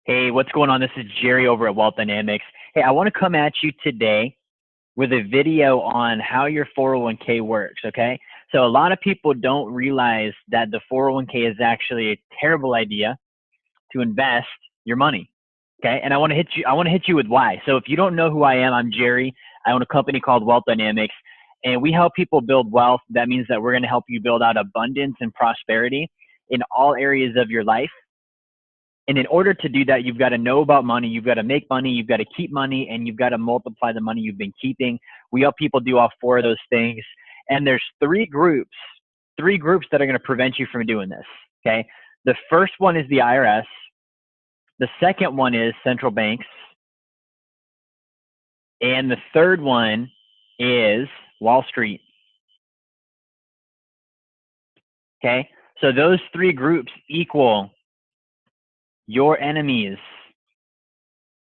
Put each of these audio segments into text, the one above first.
Hey, what's going on? This is Jerry over at Wealth Dynamics. Hey, I want to come at you today with a video on how your 401k works, okay? So a lot of people don't realize that the 401k is actually a terrible idea to invest your money, okay? And I want to hit you with why. So if you don't know who I am, I'm Jerry. I own a company called Wealth Dynamics, and we help people build wealth. That means that we're going to help you build out abundance and prosperity in all areas of your life. And in order to do that, you've got to know about money, you've got to make money, you've got to keep money, and you've got to multiply the money you've been keeping. We help people do all four of those things. And there's three groups that are going to prevent you from doing this, okay? The first one is the IRS. The second one is central banks. And the third one is Wall Street, okay? So those three groups equal your enemies,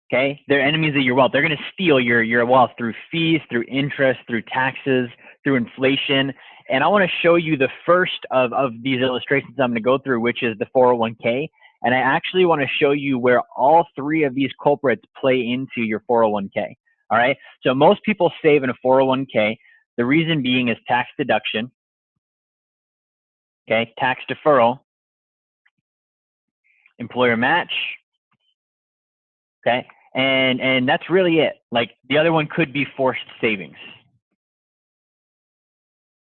okay? They're enemies of your wealth. They're going to steal your wealth through fees, through interest, through taxes, through inflation. And I want to show you the first of these illustrations I'm going to go through, which is the 401k. And I actually want to show you where all three of these culprits play into your 401k, all right? So most people save in a 401k. The reason being is tax deduction, okay? Tax deferral, employer match, okay? And that's really it. Like the other one could be forced savings.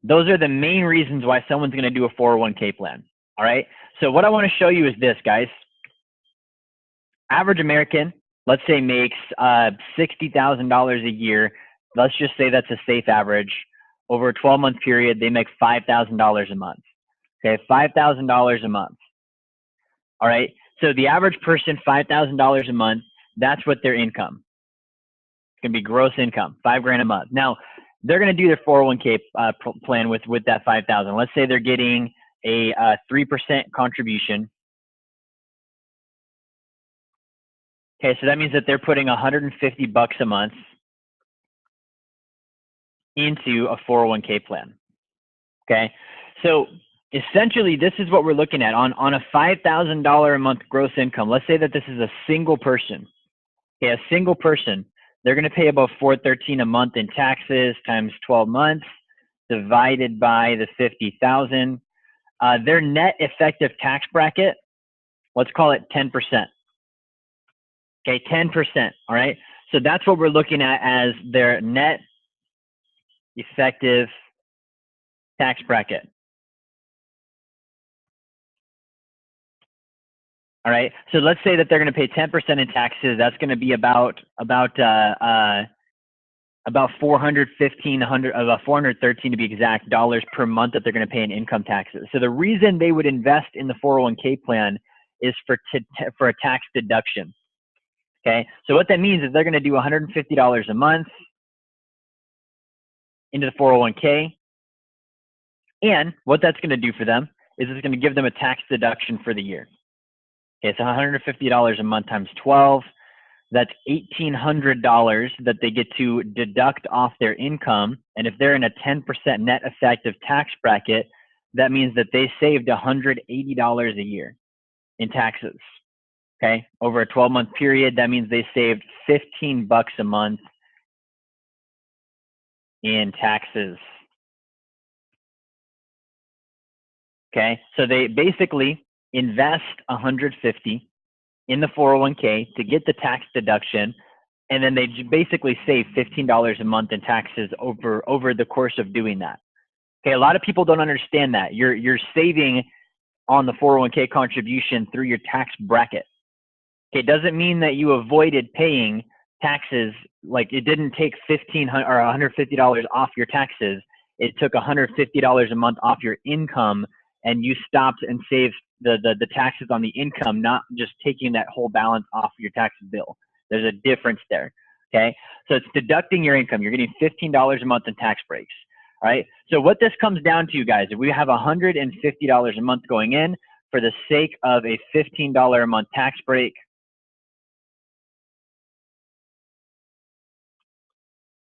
Those are the main reasons why someone's going to do a 401k plan, all right? So what I want to show you is this, guys. Average American, let's say, makes $60,000 a year. Let's just say that's a safe average. Over a 12-month period, they make $5,000 a month, okay? $5,000 a month. All right, so the average person, $5,000 a month, that's what their income. It's gonna be gross income, $5,000 a month. Now, they're gonna do their 401k plan with that $5,000. Let's say they're getting a 3% contribution. Okay, so that means that they're putting $150 a month into a 401k plan. Okay, so essentially, this is what we're looking at on a $5,000 a month gross income. Let's say that this is a single person. Okay, a single person, they're going to pay about $413 a month in taxes times 12 months divided by the 50,000. Their net effective tax bracket, let's call it 10%. Okay, 10%. All right. So that's what we're looking at as their net effective tax bracket. All right. So let's say that they're going to pay 10% in taxes. That's going to be about 413 to be exact dollars per month that they're going to pay in income taxes. So the reason they would invest in the 401k plan is for a tax deduction. Okay. So what that means is they're going to do $150 a month into the 401k. And what that's going to do for them is it's going to give them a tax deduction for the year. Okay, so $150 a month times 12, that's $1,800 that they get to deduct off their income. And if they're in a 10% net effective tax bracket, that means that they saved $180 a year in taxes. Okay, over a 12-month period, that means they saved $15 a month in taxes. Okay, so they basically invest $150 in the 401k to get the tax deduction, and then they basically save $15 a month in taxes over the course of doing that. Okay, a lot of people don't understand that. You're saving on the 401k contribution through your tax bracket. Okay, it doesn't mean that you avoided paying taxes. Like it didn't take $1,500 or $150 off your taxes. It took $150 a month off your income, and you stopped and saved the taxes on the income, not just taking that whole balance off your tax bill. There's a difference there, okay? So it's deducting your income. You're getting $15 a month in tax breaks, all right? So what this comes down to, guys, if we have $150 a month going in for the sake of a $15 a month tax break,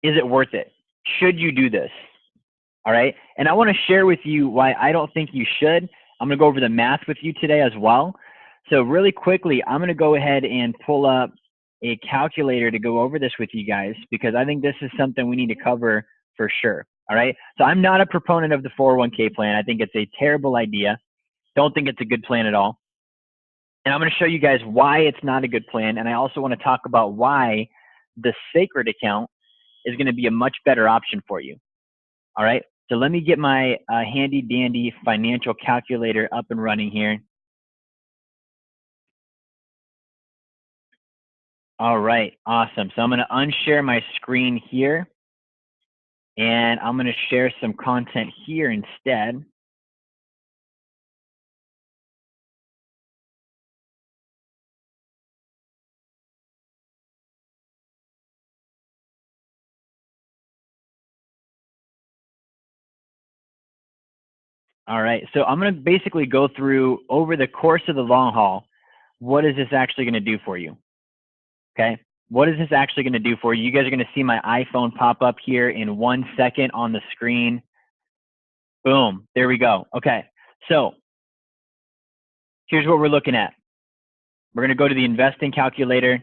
is it worth it? Should you do this? All right. And I want to share with you why I don't think you should. I'm going to go over the math with you today as well. So really quickly, I'm going to go ahead and pull up a calculator to go over this with you guys, because I think this is something we need to cover for sure. All right. So I'm not a proponent of the 401k plan. I think it's a terrible idea. Don't think it's a good plan at all. And I'm going to show you guys why it's not a good plan. And I also want to talk about why the sacred account is going to be a much better option for you. All right. So let me get my handy dandy financial calculator up and running here. All right, awesome. So I'm going to unshare my screen here, and I'm going to share some content here instead. All right, so I'm going to basically go through over the course of the long haul, what is this actually going to do for you? Okay, what is this actually going to do for you? You guys are going to see my iPhone pop up here in 1 second on the screen. Boom, there we go. Okay, so here's what we're looking at. We're going to go to the investing calculator.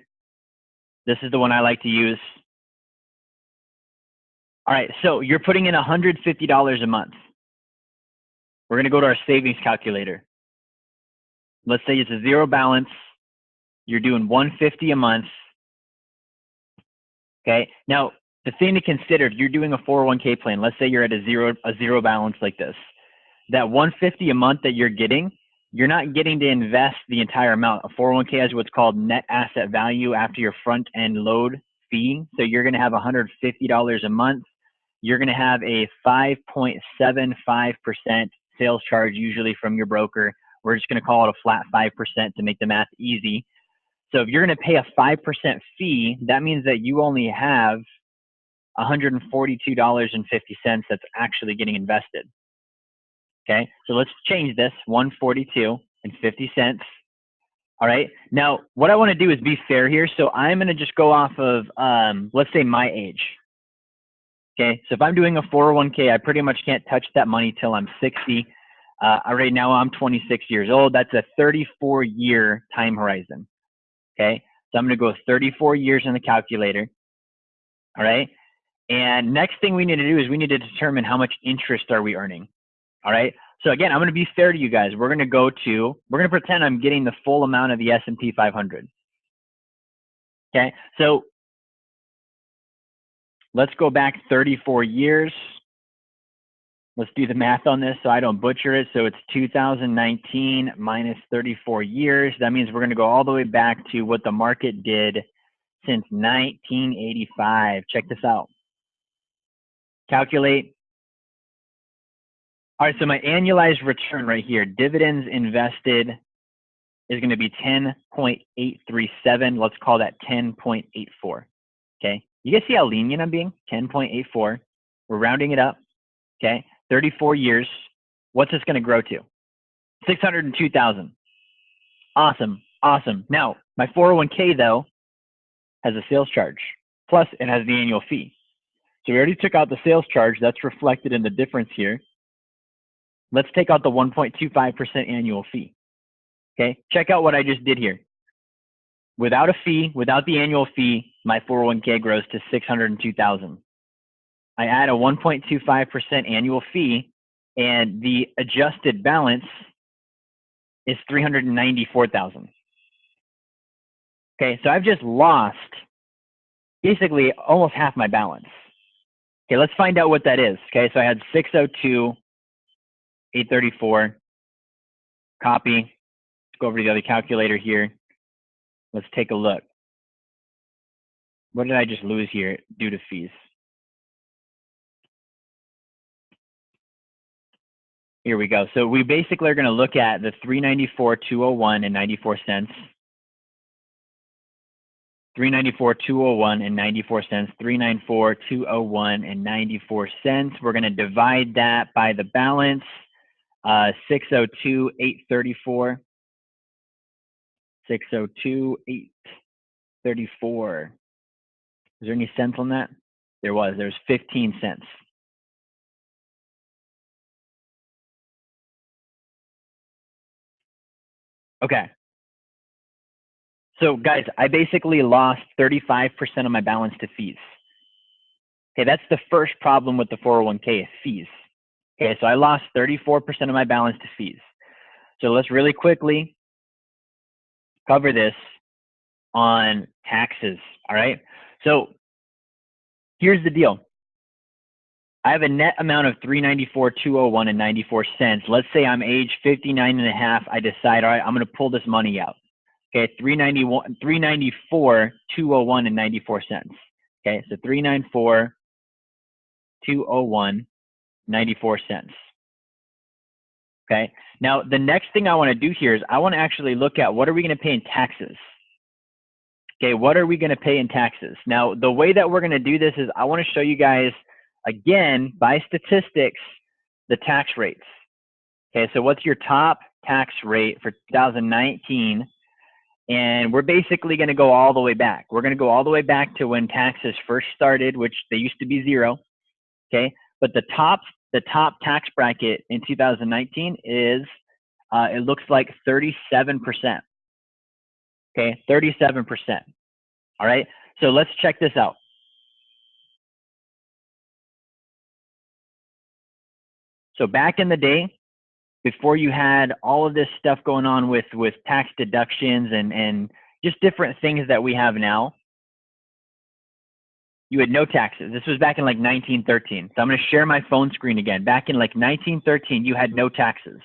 This is the one I like to use. All right, so you're putting in $150 a month. We're going to go to our savings calculator. Let's say it's a zero balance. You're doing $150 a month. Okay. Now, the thing to consider, if you're doing a 401k plan, let's say you're at a zero balance like this, that $150 a month that you're getting, you're not getting to invest the entire amount. A 401k has what's called net asset value after your front end load fee. So you're going to have $150 a month. You're going to have a 5.75% sales charge usually from your broker. We're just going to call it a flat 5% to make the math easy. So if you're going to pay a 5% fee, that means that you only have $142.50 that's actually getting invested. Okay, so let's change this, $142.50. All right, now what I want to do is be fair here. So I'm going to just go off of, let's say my age. Okay, so if I'm doing a 401k, I pretty much can't touch that money till I'm 60. Right now I'm 26 years old. That's a 34-year time horizon. Okay, so I'm going to go 34 years in the calculator. All right, and next thing we need to do is we need to determine how much interest are we earning. All right, so again, I'm going to be fair to you guys. We're going to pretend I'm getting the full amount of the S&P 500. Okay, so let's go back 34 years. Let's do the math on this so I don't butcher it. So it's 2019 minus 34 years. That means we're going to go all the way back to what the market did since 1985. Check this out. Calculate. All right, so my annualized return right here, dividends invested, is going to be 10.837. Let's call that 10.84. Okay, you guys see how lenient I'm being? 10.84. We're rounding it up. Okay, 34 years. What's this going to grow to? 602,000. Awesome, awesome. Now, my 401k though has a sales charge, plus it has the annual fee. So we already took out the sales charge. That's reflected in the difference here. Let's take out the 1.25% annual fee. Okay, check out what I just did here. Without a fee, without the annual fee, my 401k grows to 602,000. I add a 1.25% annual fee, and the adjusted balance is 394,000. Okay, so I've just lost basically almost half my balance. Okay, let's find out what that is. Okay, so I had 602,834. Copy. Let's go over to the other calculator here. Let's take a look. What did I just lose here due to fees? Here we go. So we basically are going to look at the 394,201 and 94 cents. 394,201 and 94 cents. 394,201 and 94 cents. We're going to divide that by the balance. 602,834. 602,834. Is there any cents on that? There was. There's 15 cents. Okay. So guys, I basically lost 35% of my balance to fees. Okay, that's the first problem with the 401k is fees. Okay, so I lost 34% of my balance to fees. So let's really quickly cover this on taxes, all right? So here's the deal. I have a net amount of $394,201 and 94 cents. Let's say I'm age 59 and a half. I decide, all right, I'm going to pull this money out. Okay, $394,201 and 94 cents. Okay, so $394,201, 94 cents. Okay, now the next thing I want to do here is I want to actually look at what are we going to pay in taxes. Okay, what are we going to pay in taxes? Now, the way that we're going to do this is I want to show you guys, again, by statistics, the tax rates. Okay, so what's your top tax rate for 2019? And we're basically going to go all the way back. We're going to go all the way back to when taxes first started, which they used to be 0. Okay, but the top tax bracket in 2019 is, it looks like 37%. Okay, 37%. All right, so let's check this out. So back in the day, before you had all of this stuff going on with tax deductions and just different things that we have now, you had no taxes. This was back in like 1913. So I'm going to share my phone screen again. Back in like 1913, you had no taxes.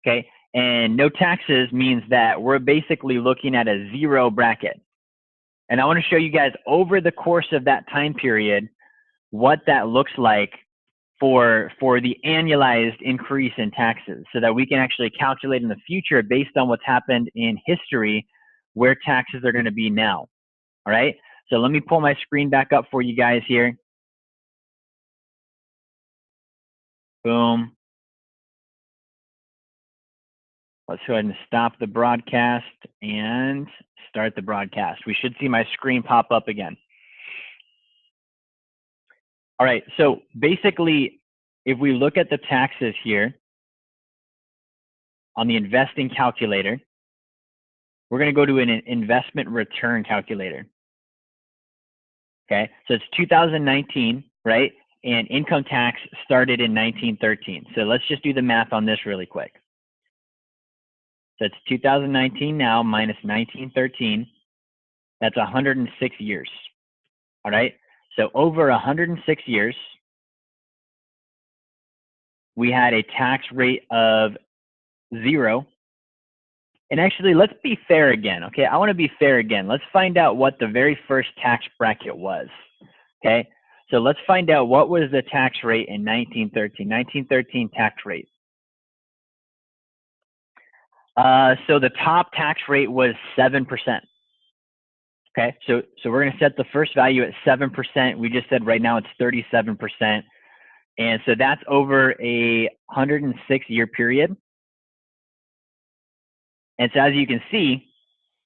Okay, and no taxes means that we're basically looking at a 0 bracket. And I want to show you guys over the course of that time period what that looks like for the annualized increase in taxes, so that we can actually calculate in the future based on what's happened in history where taxes are going to be now. All right, so let me pull my screen back up for you guys here. Boom. Let's go ahead and stop the broadcast and start the broadcast. We should see my screen pop up again. All right, so basically, if we look at the taxes here on the investing calculator, we're going to go to an investment return calculator. Okay, so it's 2019, right? And income tax started in 1913. So let's just do the math on this really quick. So it's 2019 now minus 1913. That's 106 years. All right, so over 106 years, we had a tax rate of 0. And actually, let's be fair again, okay? I want to be fair again. Let's find out what the very first tax bracket was, okay? So let's find out what was the tax rate in 1913. 1913 tax rate. So the top tax rate was 7%. Okay, so we're going to set the first value at 7%. We just said right now it's 37%. And so that's over a 106-year period. And so as you can see,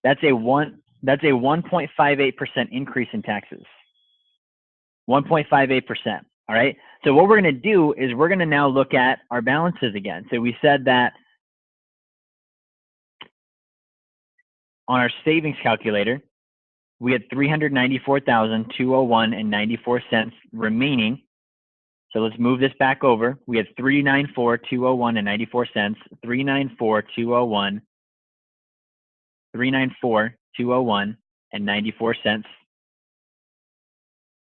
that's a 1.58% increase in taxes. 1.58%. All right. So what we're going to do is we're going to now look at our balances again. So we said that on our savings calculator, we had $394,201 and 94 cents remaining. So let's move this back over. We had $394,201 and 94 cents. $394,201, $394,201 and 94 cents.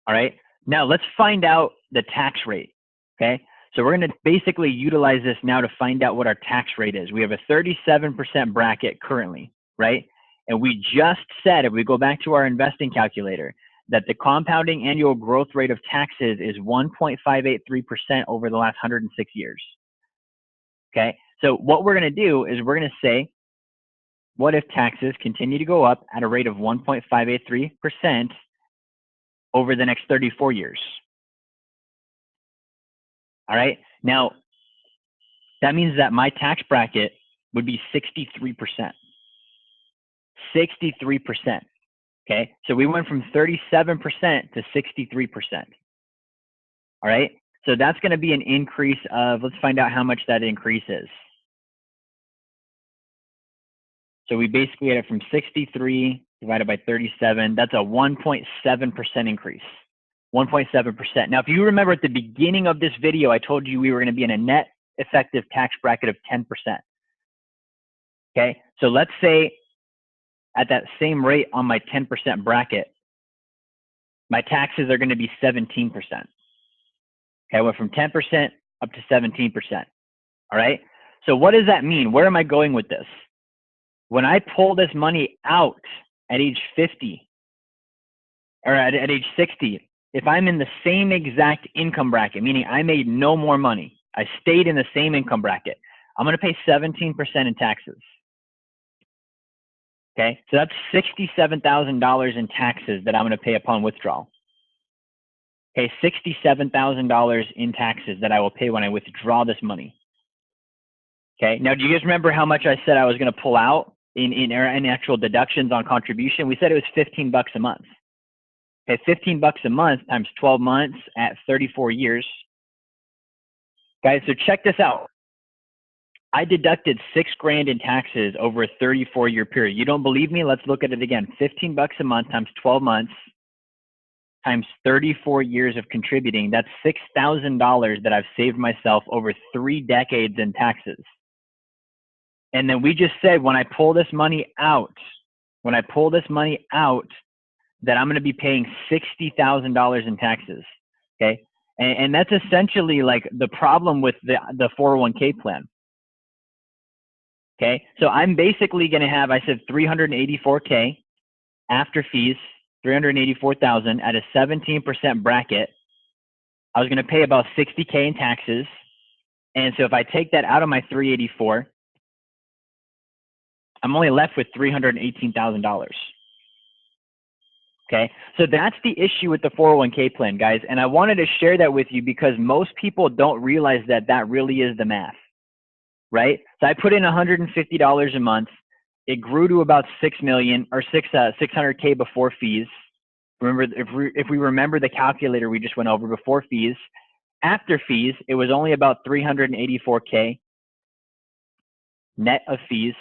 All right. Now let's find out the tax rate. Okay. So we're going to basically utilize this now to find out what our tax rate is. We have a 37% bracket currently, right? And we just said, if we go back to our investing calculator, that the compounding annual growth rate of taxes is 1.583% over the last 106 years. Okay. So what we're going to do is we're going to say, what if taxes continue to go up at a rate of 1.583% over the next 34 years? All right. Now, that means that my tax bracket would be 63%. 63%. Okay. So we went from 37% to 63%. All right. So that's going to be an increase of, let's find out how much that increase is. So we basically get it from 63 divided by 37. That's a 1.7% increase. 1.7%. Now, if you remember at the beginning of this video, I told you we were going to be in a net effective tax bracket of 10%. Okay, so let's say at that same rate on my 10% bracket, my taxes are going to be 17%. Okay, I went from 10% up to 17%. All right, so what does that mean? Where am I going with this? When I pull this money out at age 50 or at age 60, if I'm in the same exact income bracket, meaning I made no more money, I stayed in the same income bracket, I'm going to pay 17% in taxes. Okay, so that's $67,000 in taxes that I'm going to pay upon withdrawal. Okay, $67,000 in taxes that I will pay when I withdraw this money. Okay, now do you guys remember how much I said I was going to pull out in actual deductions on contribution? We said it was 15 bucks a month. Okay, 15 bucks a month times 12 months at 34 years. Guys, so check this out. I deducted $6,000 in taxes over a 34-year period. You don't believe me? Let's look at it again. 15 bucks a month times 12 months times 34 years of contributing. That's $6,000 that I've saved myself over 3 decades in taxes. And then we just said when I pull this money out, that I'm going to be paying $60,000 in taxes. Okay, and that's essentially like the problem with the 401k plan. Okay, so I'm basically going to have, I said 384K after fees, 384,000 at a 17% bracket. I was going to pay about 60K in taxes. And so if I take that out of my 384, I'm only left with $318,000. Okay, so that's the issue with the 401k plan, guys. And I wanted to share that with you because most people don't realize that that really is the math. Right? So I put in $150 a month. It grew to about 6 million or 600K before fees. Remember, if we remember the calculator we just went over before fees, after fees, it was only about 384K net of fees.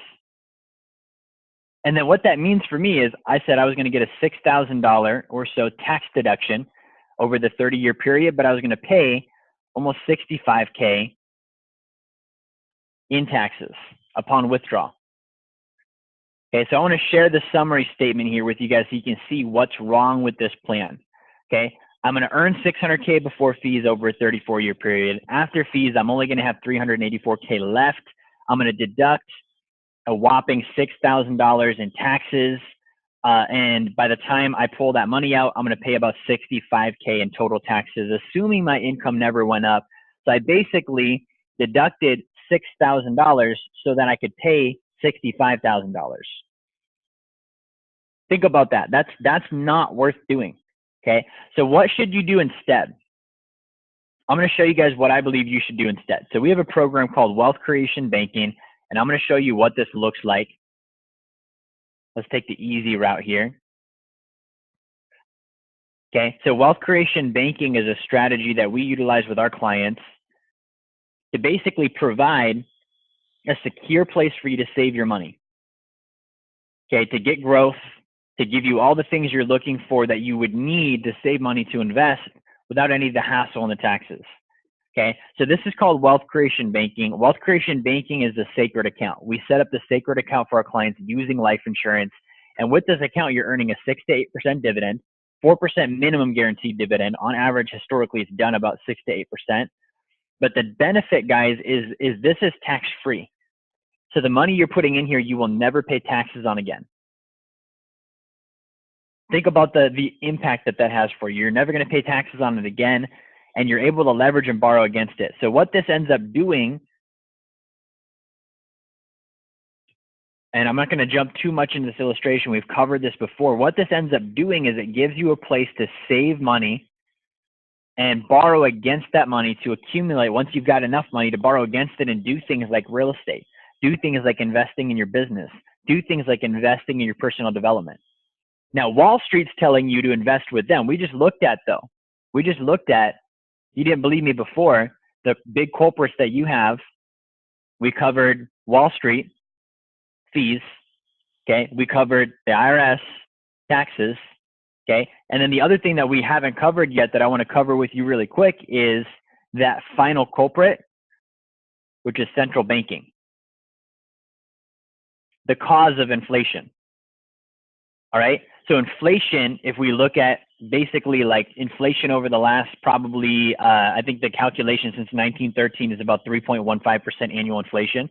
And then what that means for me is I said I was going to get a $6,000 or so tax deduction over the 30-year period, but I was going to pay almost 65K in taxes upon withdrawal. Okay, so I want to share the summary statement here with you guys so you can see what's wrong with this plan. Okay, I'm going to earn 600K before fees over a 34-year period. After fees, I'm only going to have 384K left. I'm going to deduct a whopping $6,000 in taxes. And by the time I pull that money out, I'm going to pay about 65K in total taxes, assuming my income never went up. So I basically deducted $6,000 so that I could pay $65,000. Think about that. That's not worth doing. Okay. So what should you do instead? I'm going to show you guys what I believe you should do instead. So we have a program called Wealth Creation Banking, and I'm going to show you what this looks like. Let's take the easy route here. Okay. So Wealth Creation Banking is a strategy that we utilize with our clients to basically provide a secure place for you to save your money. Okay, to get growth, to give you all the things you're looking for that you would need to save money to invest without any of the hassle and the taxes. Okay, so this is called Wealth Creation Banking. Wealth Creation Banking is a sacred account. We set up the sacred account for our clients using life insurance. And with this account, you're earning a 6 to 8% dividend, 4% minimum guaranteed dividend. On average, historically, it's done about 6 to 8%. But the benefit, guys, is this is tax-free. So the money you're putting in here, you will never pay taxes on again. Think about the impact that has for you. You're never going to pay taxes on it again, and you're able to leverage and borrow against it. So what this ends up doing, and I'm not going to jump too much into this illustration. We've covered this before. What this ends up doing is it gives you a place to save money and borrow against that money to accumulate once you've got enough money to borrow against it and do things like real estate, do things like investing in your business, do things like investing in your personal development. Now, Wall Street's telling you to invest with them. We just looked at, you didn't believe me before, the big culprits that you have. We covered Wall Street, fees, Okay, we covered the IRS, taxes. Okay, and then the other thing that we haven't covered yet that I want to cover with you really quick is that final culprit, which is central banking, the cause of inflation. All right, so inflation, if we look at basically like inflation over the last probably, I think the calculation since 1913 is about 3.15% annual inflation.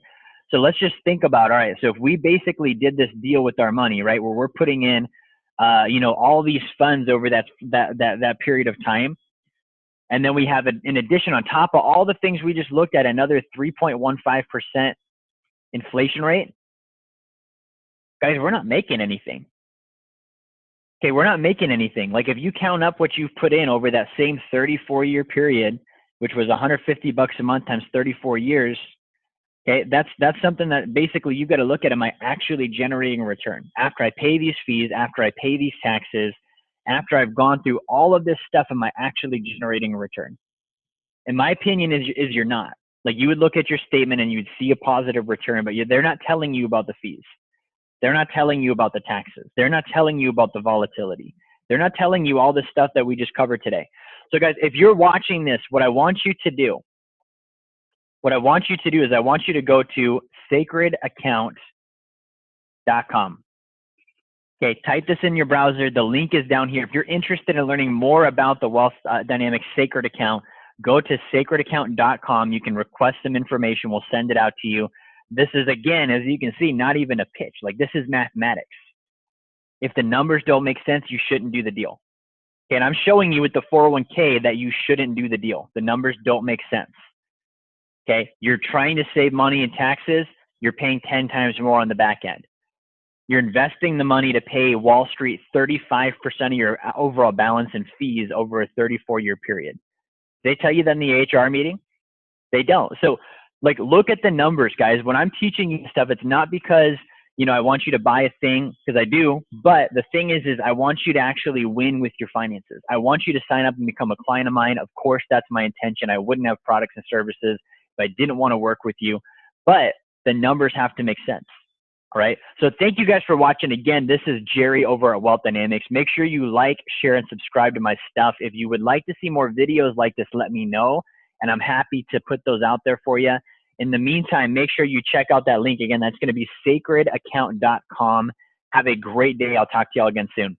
So let's just think about, all right, so if we basically did this deal with our money, right, where we're putting in, you know, all these funds over that period of time, and then we have, in addition, on top of all the things we just looked at, another 3.15% inflation rate, guys, we're not making anything. Okay, we're not making anything. Like if you count up what you've put in over that same 34-year period, which was $150 a month times 34 years, okay, that's something that basically you got to look at. Am I actually generating a return? After I pay these fees, after I pay these taxes, after I've gone through all of this stuff, am I actually generating a return? In my opinion, is you're not. Like you would look at your statement and you'd see a positive return, but they're not telling you about the fees. They're not telling you about the taxes. They're not telling you about the volatility. They're not telling you all the stuff that we just covered today. So guys, if you're watching this, what I want you to do is I want you to go to sacredaccount.com. Okay, type this in your browser. The link is down here. If you're interested in learning more about the Wealth Dynamics Sacred Account, go to sacredaccount.com. You can request some information. We'll send it out to you. This is, again, as you can see, not even a pitch. Like this is mathematics. If the numbers don't make sense, you shouldn't do the deal. Okay, and I'm showing you with the 401k that you shouldn't do the deal. The numbers don't make sense. Okay, you're trying to save money in taxes. You're paying 10 times more on the back end. You're investing the money to pay Wall Street 35% of your overall balance in fees over a 34-year period. They tell you that in the HR meeting? They don't. So like, look at the numbers, guys. When I'm teaching you stuff, it's not because, you know, I want you to buy a thing, because I do, but the thing is I want you to actually win with your finances. I want you to sign up and become a client of mine. Of course, that's my intention. I wouldn't have products and services if I didn't want to work with you, but the numbers have to make sense. All right. So thank you guys for watching. Again, this is Jerry over at Wealth Dynamics. Make sure you like, share, and subscribe to my stuff. If you would like to see more videos like this, let me know, and I'm happy to put those out there for you. In the meantime, make sure you check out that link. Again, that's going to be sacredaccount.com. Have a great day. I'll talk to y'all again soon.